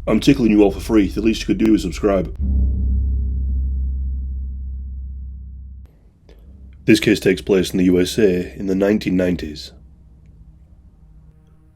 I'm tickling you all for free. The least you could do is subscribe. This case takes place in the USA in the 1990s.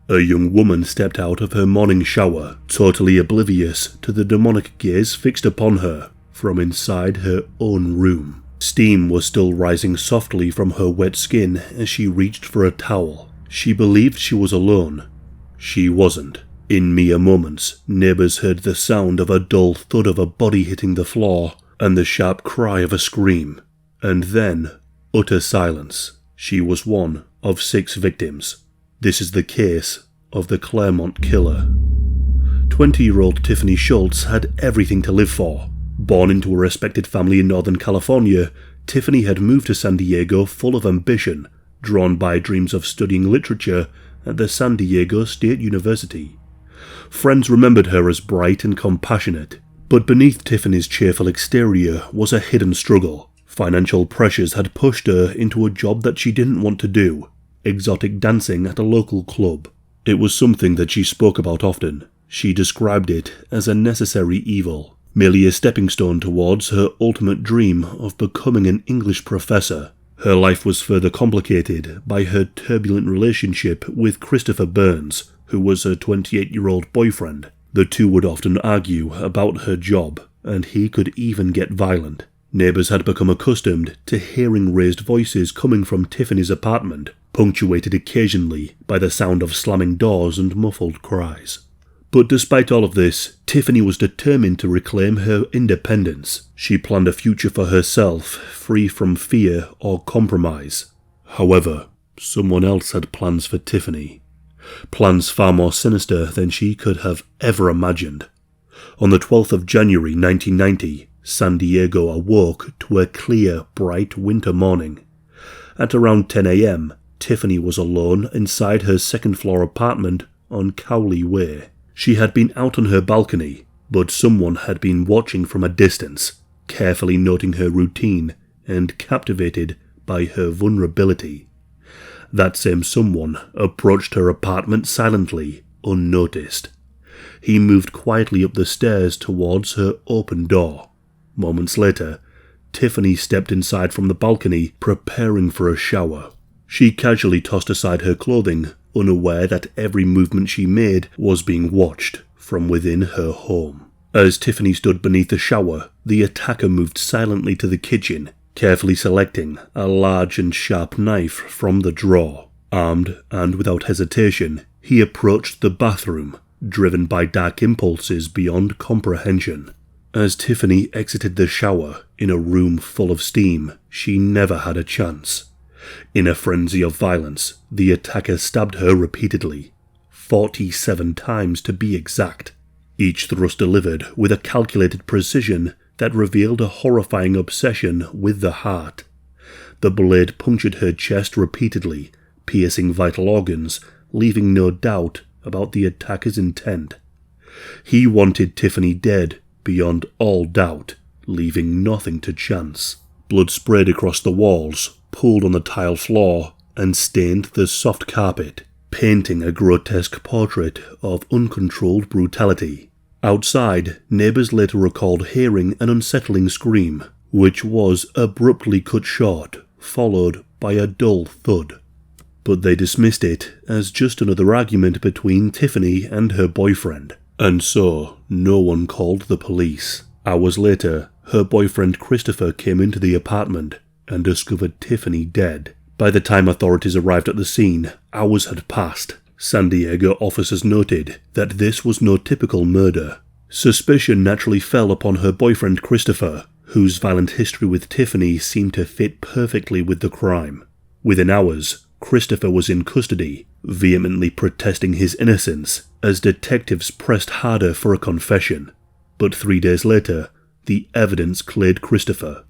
A young woman stepped out of her morning shower, totally oblivious to the demonic gaze fixed upon her from inside her own room. Steam was still rising softly from her wet skin as she reached for a towel. She believed she was alone. She wasn't. In mere moments, neighbours heard the sound of a dull thud of a body hitting the floor and the sharp cry of a scream. And then, utter silence. She was one of 6 victims. This is the case of the Claremont killer. 20-year-old Tiffany Schultz had everything to live for. Born into a respected family in Northern California, Tiffany had moved to San Diego full of ambition, drawn by dreams of studying literature at the San Diego State University. Friends remembered her as bright and compassionate, but beneath Tiffany's cheerful exterior was a hidden struggle. Financial pressures had pushed her into a job that she didn't want to do, exotic dancing at a local club. It was something that she spoke about often. She described it as a necessary evil, merely a stepping stone towards her ultimate dream of becoming an English professor. Her life was further complicated by her turbulent relationship with Christopher Burns, who was her 28-year-old boyfriend. The two would often argue about her job, and he could even get violent. Neighbours had become accustomed to hearing raised voices coming from Tiffany's apartment, punctuated occasionally by the sound of slamming doors and muffled cries. But despite all of this, Tiffany was determined to reclaim her independence. She planned a future for herself, free from fear or compromise. However, someone else had plans for Tiffany. Plans far more sinister than she could have ever imagined. On the 12th of January 1990, San Diego awoke to a clear, bright winter morning. At around 10 a.m., Tiffany was alone inside her second-floor apartment on Cowley Way. She had been out on her balcony, but someone had been watching from a distance, carefully noting her routine and captivated by her vulnerability. That same someone approached her apartment silently, unnoticed. He moved quietly up the stairs towards her open door. Moments later, Tiffany stepped inside from the balcony, preparing for a shower. She casually tossed aside her clothing, unaware that every movement she made was being watched from within her home. As Tiffany stood beneath the shower, the attacker moved silently to the kitchen, carefully selecting a large and sharp knife from the drawer. Armed and without hesitation, he approached the bathroom, driven by dark impulses beyond comprehension. As Tiffany exited the shower in a room full of steam, she never had a chance. In a frenzy of violence, the attacker stabbed her repeatedly, 47 times to be exact, each thrust delivered with a calculated precision that revealed a horrifying obsession with the heart. The blade punctured her chest repeatedly, piercing vital organs, leaving no doubt about the attacker's intent. He wanted Tiffany dead beyond all doubt, leaving nothing to chance. Blood sprayed across the walls, pooled on the tile floor, and stained the soft carpet, painting a grotesque portrait of uncontrolled brutality. Outside, neighbours later recalled hearing an unsettling scream, which was abruptly cut short, followed by a dull thud. But they dismissed it as just another argument between Tiffany and her boyfriend, and so no one called the police. Hours later, her boyfriend Christopher came into the apartment and discovered Tiffany dead. By the time authorities arrived at the scene, hours had passed. San Diego officers noted that this was no typical murder. Suspicion naturally fell upon her boyfriend Christopher, whose violent history with Tiffany seemed to fit perfectly with the crime. Within hours, Christopher was in custody, vehemently protesting his innocence as detectives pressed harder for a confession. But 3 days later, the evidence cleared Christopher.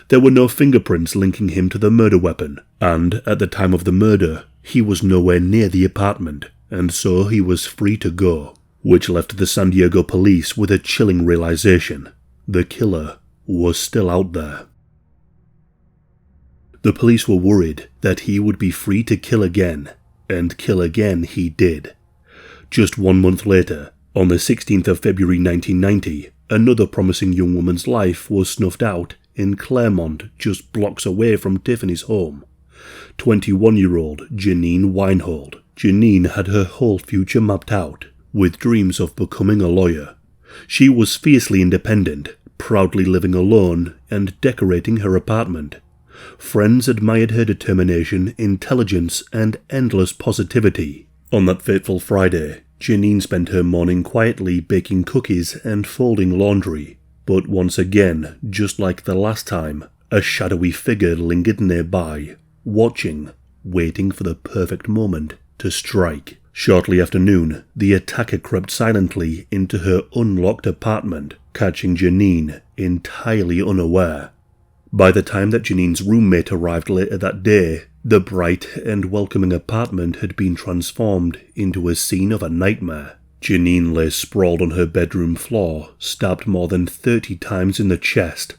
There were no fingerprints linking him to the murder weapon, and at the time of the murder, he was nowhere near the apartment, and so he was free to go, which left the San Diego police with a chilling realization. The killer was still out there. The police were worried that he would be free to kill again, and kill again he did. Just 1 month later, On the 16th of February 1990, another promising young woman's life was snuffed out in Clairemont, just blocks away from Tiffany's home. 21-year-old Janine Weinhold. Janine had her whole future mapped out, with dreams of becoming a lawyer. She was fiercely independent, proudly living alone and decorating her apartment. Friends admired her determination, intelligence, and endless positivity. On that fateful Friday, Janine spent her morning quietly baking cookies and folding laundry. But once again, just like the last time, a shadowy figure lingered nearby, watching, waiting for the perfect moment to strike. Shortly after noon, the attacker crept silently into her unlocked apartment, catching Janine entirely unaware. By the time that Janine's roommate arrived later that day, the bright and welcoming apartment had been transformed into a scene of a nightmare. Janine lay sprawled on her bedroom floor, stabbed more than 30 times in the chest.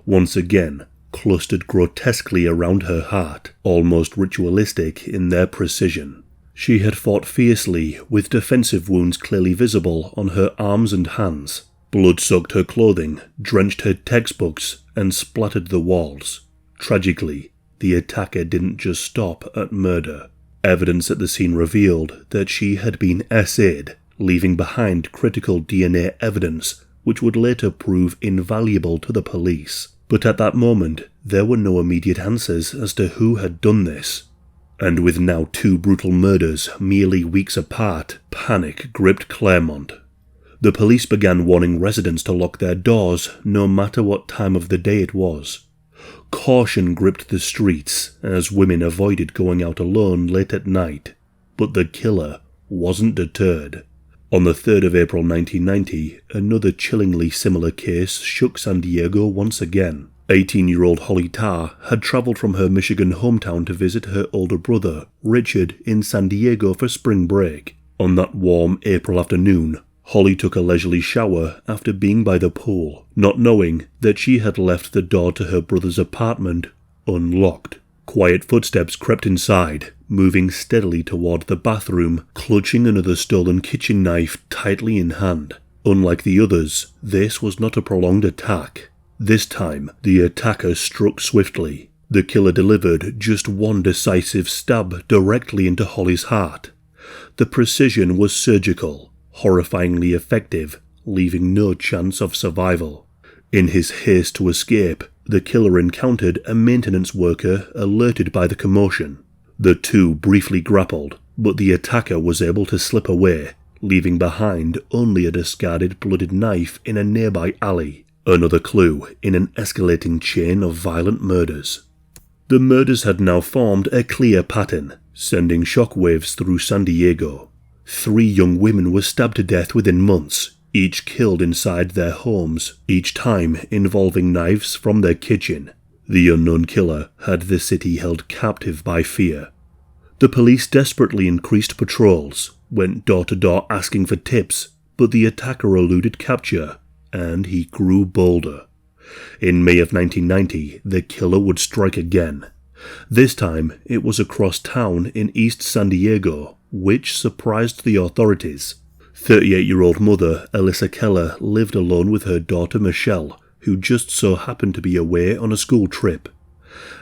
Once again, clustered grotesquely around her heart, almost ritualistic in their precision. She had fought fiercely, with defensive wounds clearly visible on her arms and hands. Blood soaked her clothing, drenched her textbooks, and splattered the walls. Tragically, the attacker didn't just stop at murder. Evidence at the scene revealed that she had been SA'd, leaving behind critical DNA evidence which would later prove invaluable to the police. But at that moment, there were no immediate answers as to who had done this. And with now 2 brutal murders merely weeks apart, panic gripped Claremont. The police began warning residents to lock their doors no matter what time of the day it was. Caution gripped the streets as women avoided going out alone late at night. But the killer wasn't deterred. On the 3rd of April 1990, another chillingly similar case shook San Diego once again. 18-year-old Holly Tarr had travelled from her Michigan hometown to visit her older brother, Richard, in San Diego for spring break. On that warm April afternoon, Holly took a leisurely shower after being by the pool, not knowing that she had left the door to her brother's apartment unlocked. Quiet footsteps crept inside, moving steadily toward the bathroom, clutching another stolen kitchen knife tightly in hand. Unlike the others, this was not a prolonged attack. This time, the attacker struck swiftly. The killer delivered just one decisive stab directly into Holly's heart. The precision was surgical, horrifyingly effective, leaving no chance of survival. In his haste to escape, the killer encountered a maintenance worker alerted by the commotion. The two briefly grappled, but the attacker was able to slip away, leaving behind only a discarded bloodied knife in a nearby alley. Another clue in an escalating chain of violent murders. The murders had now formed a clear pattern, sending shockwaves through San Diego. 3 young women were stabbed to death within months, each killed inside their homes, each time involving knives from their kitchen. The unknown killer had the city held captive by fear. The police desperately increased patrols, went door to door asking for tips, but the attacker eluded capture, and he grew bolder. In May of 1990, the killer would strike again. This time, it was across town in East San Diego, which surprised the authorities. 38-year-old mother Alyssa Keller lived alone with her daughter Michelle, who just so happened to be away on a school trip.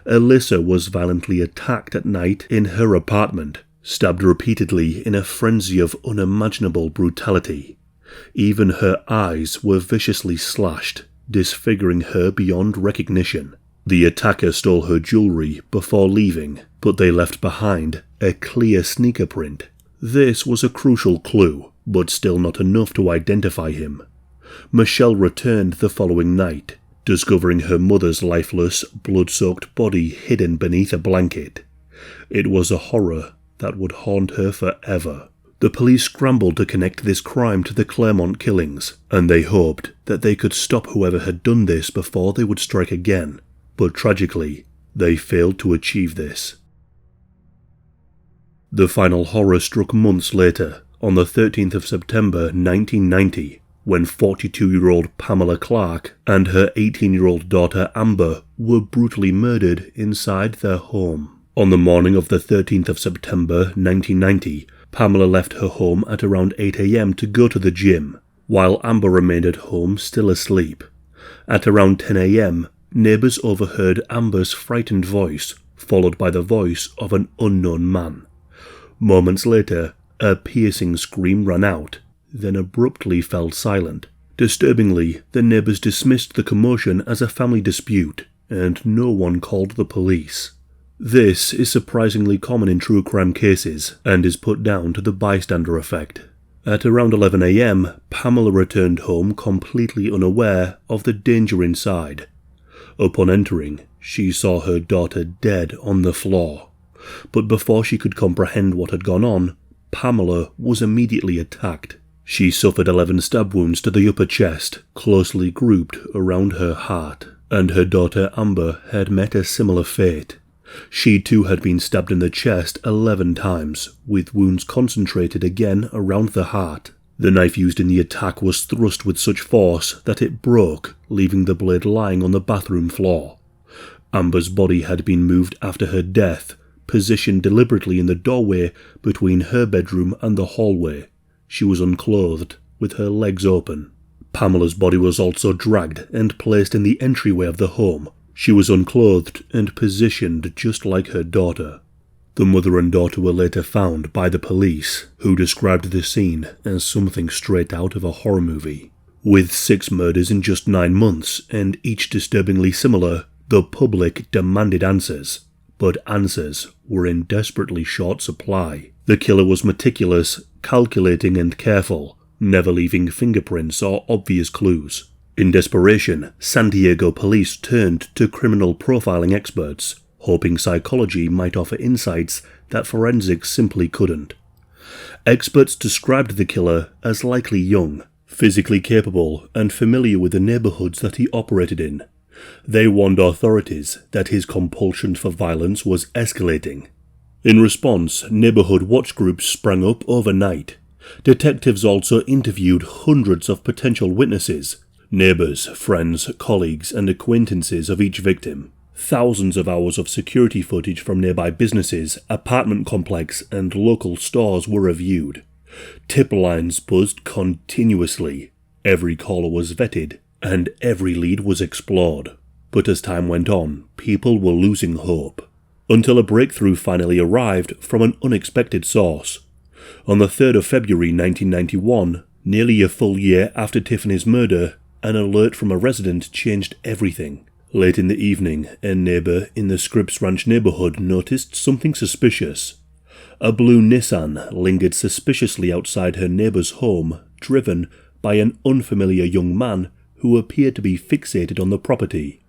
Alyssa was violently attacked at night in her apartment, stabbed repeatedly in a frenzy of unimaginable brutality. Even her eyes were viciously slashed, disfiguring her beyond recognition. The attacker stole her jewelry before leaving, but they left behind a clear sneaker print. This was a crucial clue, but still not enough to identify him. Michelle returned the following night, discovering her mother's lifeless, blood-soaked body hidden beneath a blanket. It was a horror that would haunt her forever. The police scrambled to connect this crime to the Claremont killings, and they hoped that they could stop whoever had done this before they would strike again. But tragically, they failed to achieve this. The final horror struck months later, on the 13th of September 1990, when 42-year-old Pamela Clark and her 18-year-old daughter Amber were brutally murdered inside their home. On the morning of the 13th of September 1990, Pamela left her home at around 8 a.m. to go to the gym, while Amber remained at home still asleep. At around 10 a.m., neighbours overheard Amber's frightened voice, followed by the voice of an unknown man. Moments later, a piercing scream rang out, then abruptly fell silent. Disturbingly, the neighbours dismissed the commotion as a family dispute, and no one called the police. This is surprisingly common in true crime cases, and is put down to the bystander effect. At around 11 a.m, Pamela returned home completely unaware of the danger inside. Upon entering, she saw her daughter dead on the floor. But before she could comprehend what had gone on, Pamela was immediately attacked. She suffered 11 stab wounds to the upper chest, closely grouped around her heart, and her daughter Amber had met a similar fate. She too had been stabbed in the chest 11 times, with wounds concentrated again around the heart. The knife used in the attack was thrust with such force that it broke, leaving the blade lying on the bathroom floor. Amber's body had been moved after her death, positioned deliberately in the doorway between her bedroom and the hallway. She was unclothed, with her legs open. Pamela's body was also dragged and placed in the entryway of the home. She was unclothed and positioned just like her daughter. The mother and daughter were later found by the police, who described the scene as something straight out of a horror movie. With 6 murders in just 9 months, and each disturbingly similar, the public demanded answers. But answers were in desperately short supply. The killer was meticulous, calculating and careful, never leaving fingerprints or obvious clues. In desperation, San Diego police turned to criminal profiling experts, hoping psychology might offer insights that forensics simply couldn't. Experts described the killer as likely young, physically capable, and familiar with the neighborhoods that he operated in. They warned authorities that his compulsion for violence was escalating. In response, neighborhood watch groups sprang up overnight. Detectives also interviewed hundreds of potential witnesses, neighbors, friends, colleagues, and acquaintances of each victim. Thousands of hours of security footage from nearby businesses, apartment complex, and local stores were reviewed. Tip lines buzzed continuously. Every caller was vetted, and every lead was explored. But as time went on, people were losing hope, until a breakthrough finally arrived from an unexpected source. On the 3rd of February 1991, nearly a full year after Tiffany's murder, an alert from a resident changed everything. Late in the evening, a neighbour in the Scripps Ranch neighbourhood noticed something suspicious. A blue Nissan lingered suspiciously outside her neighbour's home, driven by an unfamiliar young man who appeared to be fixated on the property.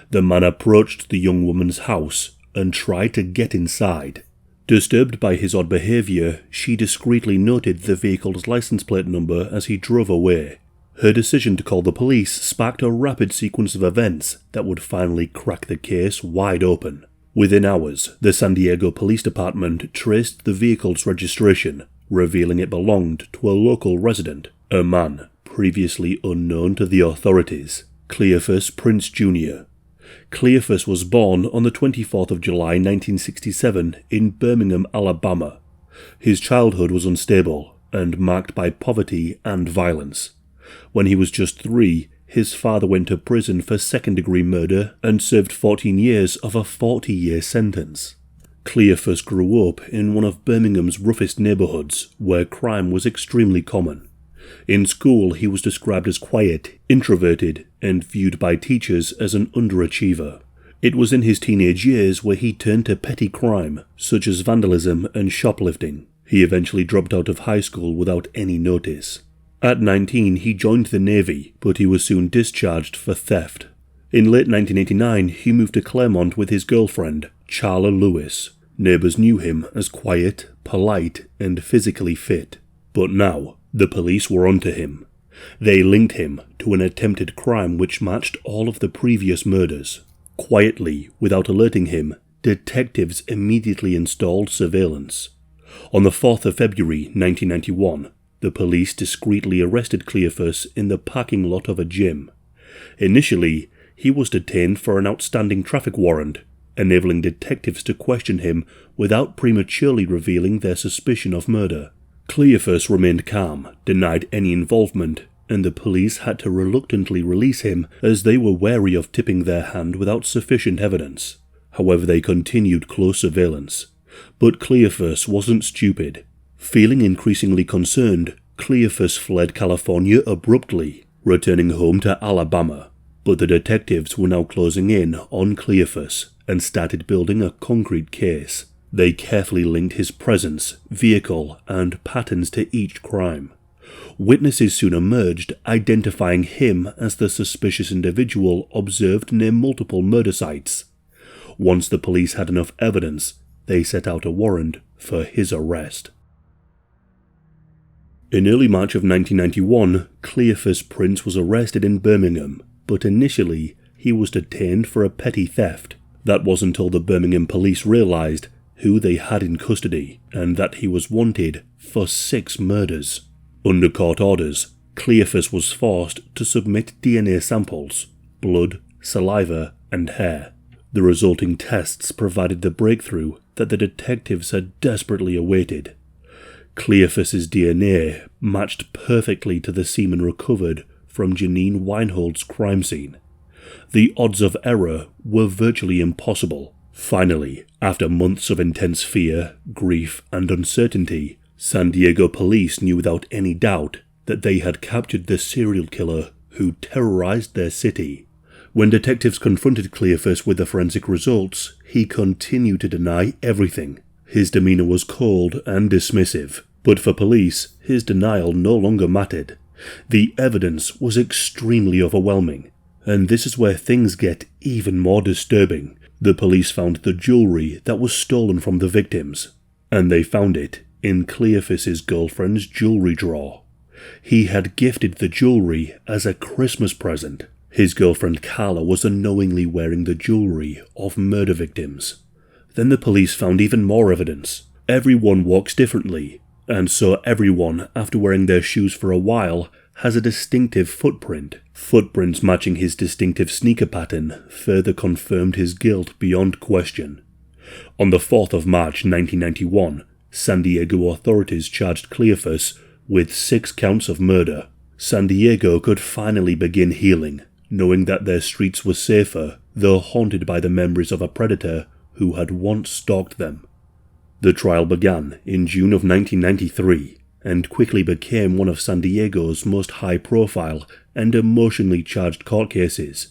The man approached the young woman's house and tried to get inside. Disturbed by his odd behaviour, she discreetly noted the vehicle's license plate number as he drove away. Her decision to call the police sparked a rapid sequence of events that would finally crack the case wide open. Within hours, the San Diego Police Department traced the vehicle's registration, revealing it belonged to a local resident, a man previously unknown to the authorities, Cleophas Prince Jr. Cleophas was born on the 24th of July 1967 in Birmingham, Alabama. His childhood was unstable and marked by poverty and violence. When he was just 3, his father went to prison for second-degree murder and served 14 years of a 40-year sentence. Cleophas grew up in one of Birmingham's roughest neighbourhoods, where crime was extremely common. In school, he was described as quiet, introverted, and viewed by teachers as an underachiever. It was in his teenage years where he turned to petty crime, such as vandalism and shoplifting. He eventually dropped out of high school without any notice. At 19, he joined the Navy, but he was soon discharged for theft. In late 1989, he moved to Claremont with his girlfriend, Charla Lewis. Neighbours knew him as quiet, polite, and physically fit. But now, the police were onto him. They linked him to an attempted crime which matched all of the previous murders. Quietly, without alerting him, detectives immediately installed surveillance. On the 4th of February 1991, the police discreetly arrested Cleophas in the parking lot of a gym. Initially, he was detained for an outstanding traffic warrant, enabling detectives to question him without prematurely revealing their suspicion of murder. Cleophas remained calm, denied any involvement, and the police had to reluctantly release him as they were wary of tipping their hand without sufficient evidence. However, they continued close surveillance. But Cleophas wasn't stupid. Feeling increasingly concerned, Cleophas fled California abruptly, returning home to Alabama. But the detectives were now closing in on Cleophas and started building a concrete case. They carefully linked his presence, vehicle, and patterns to each crime. Witnesses soon emerged, identifying him as the suspicious individual observed near multiple murder sites. Once the police had enough evidence, they set out a warrant for his arrest. In early March of 1991, Cleophas Prince was arrested in Birmingham, but initially he was detained for a petty theft. That was until the Birmingham police realised who they had in custody and that he was wanted for 6 murders. Under court orders, Cleophas was forced to submit DNA samples, blood, saliva, and hair. The resulting tests provided the breakthrough that the detectives had desperately awaited. Cleophas's DNA matched perfectly to the semen recovered from Janine Weinhold's crime scene. The odds of error were virtually impossible. Finally, after months of intense fear, grief, and uncertainty, San Diego police knew without any doubt that they had captured the serial killer who terrorized their city. When detectives confronted Cleophas with the forensic results, he continued to deny everything. His demeanor was cold and dismissive, but for police, his denial no longer mattered. The evidence was extremely overwhelming, and this is where things get even more disturbing. The police found the jewelry that was stolen from the victims, and they found it in Cleophas's girlfriend's jewelry drawer. He had gifted the jewelry as a Christmas present. His girlfriend Carla was unknowingly wearing the jewelry of murder victims. Then the police found even more evidence. Everyone walks differently, and so everyone, after wearing their shoes for a while, has a distinctive footprint. Footprints matching his distinctive sneaker pattern further confirmed his guilt beyond question. On the 4th of March 1991, San Diego authorities charged Cleophas with 6 counts of murder. San Diego could finally begin healing, knowing that their streets were safer, though haunted by the memories of a predator who had once stalked them. The trial began in June of 1993, and quickly became one of San Diego's most high-profile and emotionally charged court cases.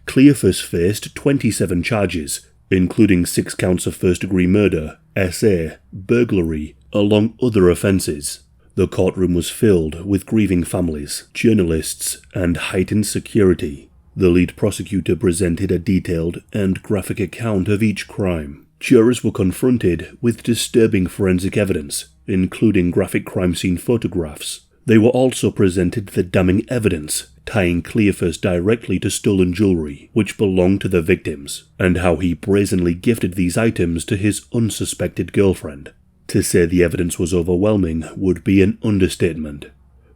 Cleophas faced 27 charges, including 6 counts of first-degree murder, SA, burglary, along other offences. The courtroom was filled with grieving families, journalists, and heightened security. The lead prosecutor presented a detailed and graphic account of each crime. Jurors were confronted with disturbing forensic evidence, including graphic crime scene photographs. They were also presented the damning evidence tying Cleophas directly to stolen jewelry, which belonged to the victims, and how he brazenly gifted these items to his unsuspected girlfriend. To say the evidence was overwhelming would be an understatement.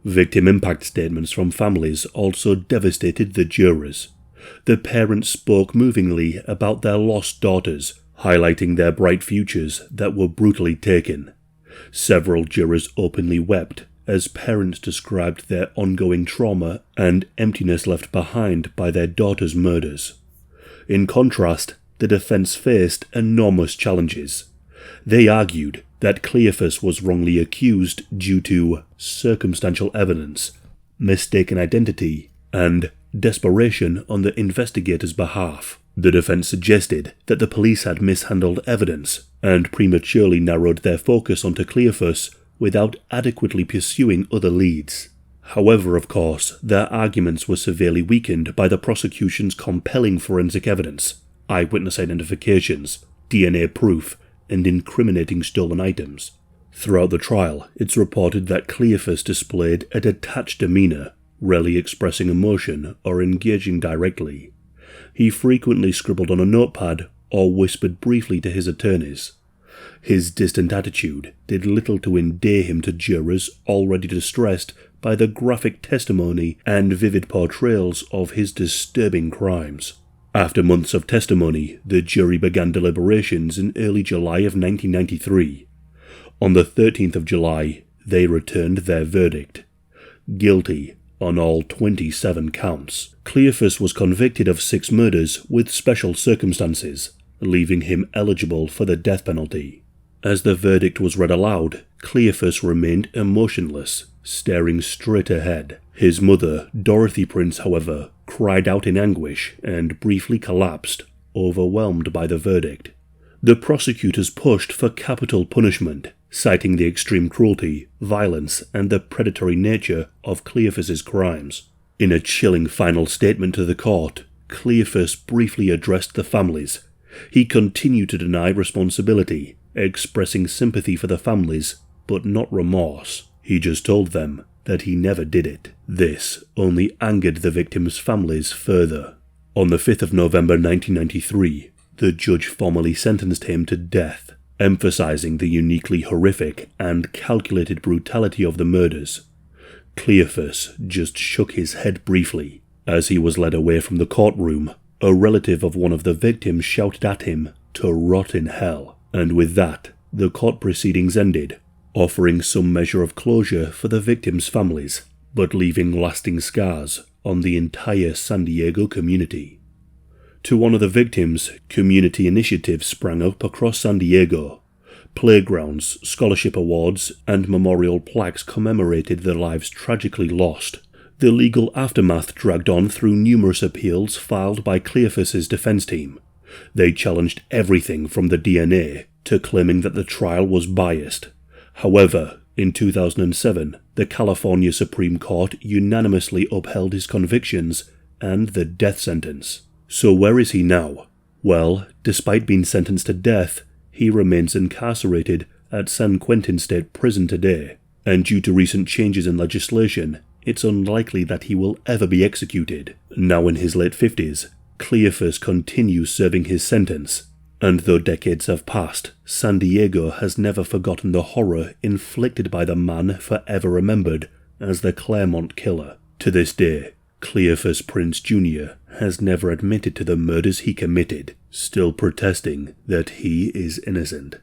Victim impact statements from families also devastated the jurors. The parents spoke movingly about their lost daughters, highlighting their bright futures that were brutally taken. Several jurors openly wept as parents described their ongoing trauma and emptiness left behind by their daughters' murders. In contrast, the defense faced enormous challenges. They argued that Cleophas was wrongly accused due to circumstantial evidence, mistaken identity, and desperation on the investigators' behalf. The defense suggested that the police had mishandled evidence and prematurely narrowed their focus onto Cleophas without adequately pursuing other leads. However, of course, their arguments were severely weakened by the prosecution's compelling forensic evidence, eyewitness identifications, DNA proof, and incriminating stolen items. Throughout the trial, it's reported that Cleophas displayed a detached demeanor, rarely expressing emotion or engaging directly. He frequently scribbled on a notepad or whispered briefly to his attorneys. His distant attitude did little to endear him to jurors already distressed by the graphic testimony and vivid portrayals of his disturbing crimes. After months of testimony, the jury began deliberations in early July of 1993. On the 13th of July, they returned their verdict. Guilty on all 27 counts. Cleophas was convicted of 6 murders with special circumstances, leaving him eligible for the death penalty. As the verdict was read aloud, Cleophas remained emotionless, staring straight ahead. His mother, Dorothy Prince, however, cried out in anguish and briefly collapsed, overwhelmed by the verdict. The prosecutors pushed for capital punishment, citing the extreme cruelty, violence, and the predatory nature of Cleophas's crimes. In a chilling final statement to the court, Cleophas briefly addressed the families. He continued to deny responsibility, expressing sympathy for the families, but not remorse. He just told them that he never did it. This only angered the victims' families further. On the 5th of November 1993, the judge formally sentenced him to death, emphasizing the uniquely horrific and calculated brutality of the murders. Cleophas just shook his head briefly. As he was led away from the courtroom, a relative of one of the victims shouted at him to rot in hell, and with that, the court proceedings ended, offering some measure of closure for the victims' families, but leaving lasting scars on the entire San Diego community. To honor the victims, community initiatives sprang up across San Diego. Playgrounds, scholarship awards, and memorial plaques commemorated the lives tragically lost. The legal aftermath dragged on through numerous appeals filed by Cleophas's defense team. They challenged everything from the DNA to claiming that the trial was biased. However, in 2007, the California Supreme Court unanimously upheld his convictions and the death sentence. So where is he now? Well, despite being sentenced to death, he remains incarcerated at San Quentin State Prison today, and due to recent changes in legislation, it's unlikely that he will ever be executed. Now in his late 50s, Cleophas continues serving his sentence, and though decades have passed, San Diego has never forgotten the horror inflicted by the man forever remembered as the Claremont killer. To this day, Cleophas Prince Jr. has never admitted to the murders he committed, still protesting that he is innocent.